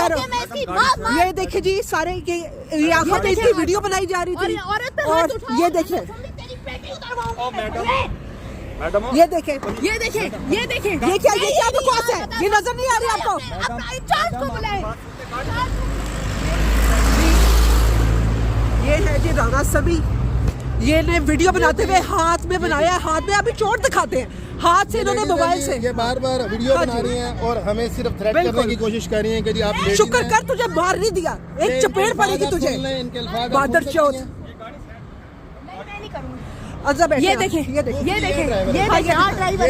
करो। ये देखे जी सारे यहाँ पे इसकी वीडियो बनाई जा रही थी और ये देखे ये देखे ये क्या बकवास है, ये नजर नहीं आ रही आपको? ये है जी राना सभी, ये ने वीडियो बनाते हुए हाथ में बनाया है, हाथ में अभी चोट दिखाते हैं, हाथ से इन्होंने मोबाइल से ये बार बार वीडियो बना रही हैं और हमें सिर्फ थ्रेट करने की कोशिश कर रही हैं कि जी आप शुक्र कर तुझे मार नहीं दिया, एक चपेट पड़ेगी तुझे बादर चौथ। ये देखें ये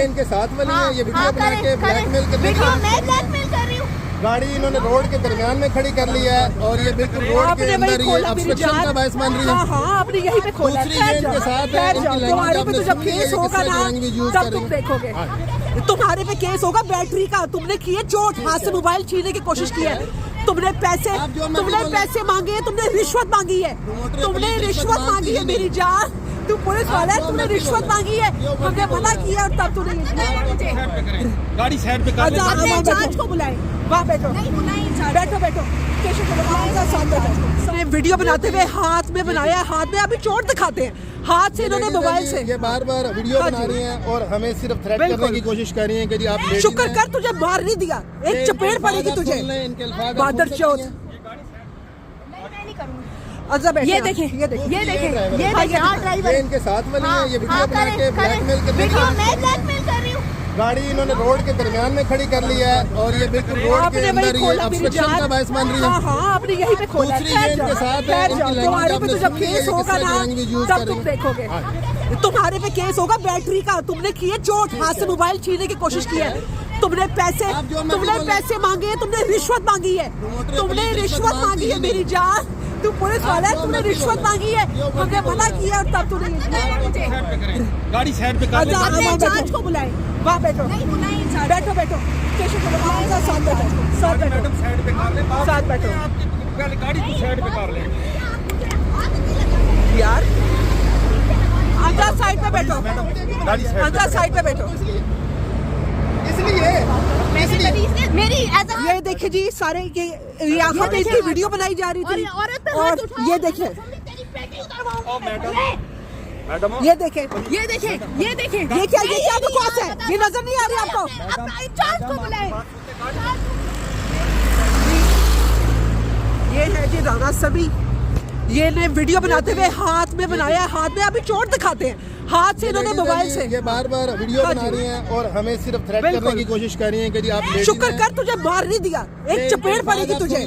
इनके साथ वाली है, ये वीडियो बना के ब्लैकमेल कर रही हूँ। गाड़ी इन्होंने रोड के दरमियान में खड़ी कर ली है और ये बिल्कुल रोड के अंदर ये ऑब्स्ट्रक्शन का बायस बन रही है। हाँ आपने यही पे खोला। दूसरी ये इनके साथ है, इनकी तुम्हारे पे तो जब लैंग्वेज केस होगा ना तब तुम देखोगे, तुम्हारे पे केस होगा बैटरी का, तुमने की है चोट, हाथ से मोबाइल छीनने की कोशिश की है, तुमने पैसे मांगे, तुमने रिश्वत मांगी है, मेरी जान, तू पुलिस वाला है, तुमने रिश्वत मांगी है, हमने मना किया और तब तूने गाड़ी साइड पे कर ले। जांच को बुलाए, वहाँ बैठो वीडियो बनाते हुए हाथ में बनाया, हाथ में अभी चोट दिखाते हैं, हाथ से इन्होंने मोबाइल से ये बार बार वीडियो बना रही हैं और हमें सिर्फ थ्रेट करने की कोशिश कर रही हैं कि जी आप शुक्र कर तुझे मार नहीं दिया, एक चपेट पड़ेगी तुझे बादर चौथ। ये देखें ये इनके साथ वाली है, ये वीडियो बना के ब्लैकमेल कर रही हूँ। गाड़ी इन्होंने रोड के दरमियान में खड़ी कर ली है और ये बिल्कुल रोड के अंदर ये ऑब्स्ट्रक्शन का बायस बन रही है। हाँ आपने यही पे खोला। दूसरी ये इनके साथ है, तुम्हारे पे तो जब केस होगा ना तब तुम देखोगे, तुम्हारे पे केस होगा बैटरी का, तुमने की है चोट, हाथ से मोबाइल छीनने की कोशिश की है, तुमने पैसे मांगे, तुमने रिश्वत मांगी है, मेरी जान, तू पुलिस वाला है, तुमने रिश्वत मांगी है, हमने मना किया और तब तूने गाड़ी साइड पे कर ले। जांच को बुलाए, वहाँ बैठो साथ बैठो गाड़ी की साइड पे कर ले यार, अंदर साइड पे बैठो, इसलिए मेरी ये देखे जी सारे यहाँ पे इसकी वीडियो बनाई जा रही थी और ये देखे ये क्या बकवास है, ये नजर नहीं आ रही आपको? ये है जी राना सभी, ये ने वीडियो बनाते हुए हाथ में बनाया है, हाथ में अभी चोट दिखाते हैं, हाथ से इन्होंने मोबाइल से ये बार बार वीडियो बना रही हैं और हमें सिर्फ थ्रेट करने की कोशिश कर रही हैं कि जी आप शुक्र कर तुझे मार नहीं दिया, एक चपेट पड़ेगी तुझे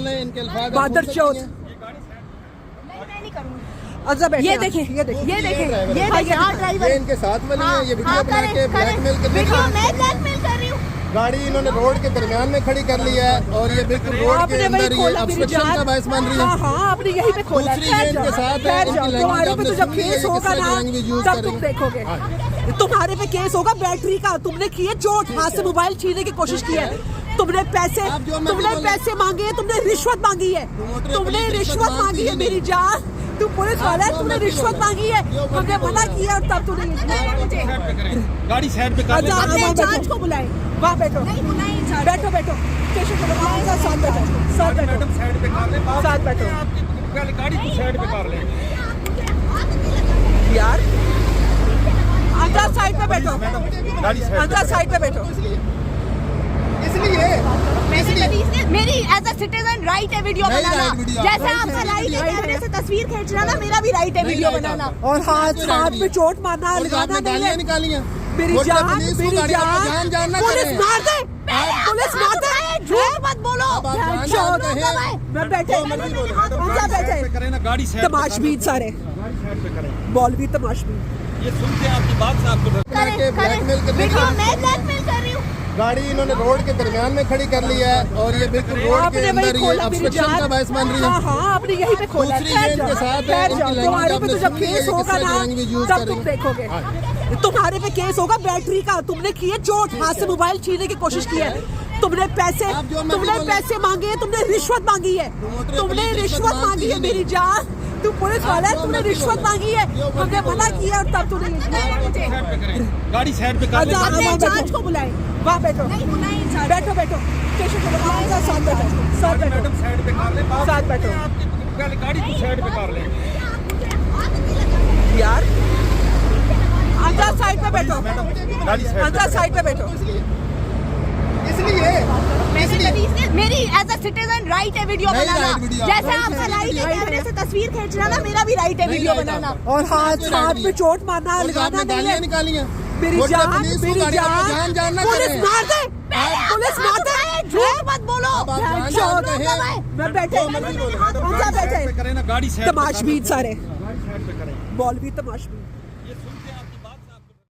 बादर चौथ। ये देखें ये इनके साथ वाली है, ये वीडियो बना के ब्लैकमेल कर रही हूँ। गाड़ी इन्होंने रोड के दरमियान में खड़ी कर ली है और ये बिल्कुल रोड के अंदर ये ऑब्स्ट्रक्शन का बायस बन रही है। हाँ आपने यही पे खोला। दूसरी ये इनके साथ है, तुम्हारे पे तो जब केस होगा ना तब तुम देखोगे, तुम्हारे पे केस होगा बैटरी का, तुमने की है चोट, हाथ से मोबाइल छीनने की कोशिश की है, तुमने पैसे मांगे, तुमने रिश्वत मांगी है, मेरी जान, तू पुलिस वाला है, तुमने रिश्वत मांगी है, हमने मना किया और तब तूने गाड़ी साइड पे कर ले। जांच को बुलाए, वहाँ बैठो साथ बैठो गाड़ी की साइड पे कर ले यार, अंदर साइड पे बैठो इसलिए मेरी एज अ सिटीजन राइट है वीडियो बनाना, जैसे आपका राइट है कैमरे से तस्वीर खींचना ना, मेरा भी राइट है वीडियो बनाना। और हाथ पे चोट मारना लगाना नहीं है, निकाली हैं मेरी जान, पुलिस मार दे, झूठ मत बोलो। मैं बैठे गाड़ी तमाशबीन सारे मौलवी तमाशबीन, ये सुनते हैं आपकी बात से आपको ब्लैकमेल कर रही हूँ। गाड़ी इन्होंने रोड के दरमियान में खड़ी कर ली है और ये बिल्कुल रोड के अंदर ये ऑब्स्ट्रक्शन का बायस बन रही है। हाँ आपने यही पे खोला। दूसरी ये इनके साथ है, तुम्हारे पे तो जब केस होगा ना तब तुम देखोगे, तुम्हारे पे केस होगा बैटरी का, तुमने की है चोट, हाथ से मोबाइल छीनने की कोशिश की है, तुमने पैसे मांगे, तुमने रिश्वत मांगी है, मेरी जान, तू पुलिस वाला है, तुमने रिश्वत मांगी है, हमने मना किया और तब तूने गाड़ी साइड पे कर ले। जांच को बुलाए, वहाँ बैठो बैठो आपकी पहले गाड़ी को साइड पे कर लें यार अंदर साइड पे बैठो गाड़ी साइड अंदर साइड पे बैठो इसलिए मेरी एज अ सिटीजन राइट है वीडियो नहीं बनाना right video, जैसे right आपका है, राइट है right कैमरे से तस्वीर खींचना ना मेरा भी राइट है नहीं वीडियो right बनाना आपका। और हाथ पे चोट मारना और लगाना आपने नहीं गालियां है निकाली हैं मेरी बोलते जान पुलिस को मेरी गाड़ी को जान जान ना पुलिस करें। मार दे पुलिस मार दे झूठ मत बोलो अब आप जान चोट जान कहें। मैं बैठे अंदर पे बैठे करें ना गाड़ी साइड पे तमाशबीन सारे गाड़ी साइड पे करें मौलवी तमाशबीन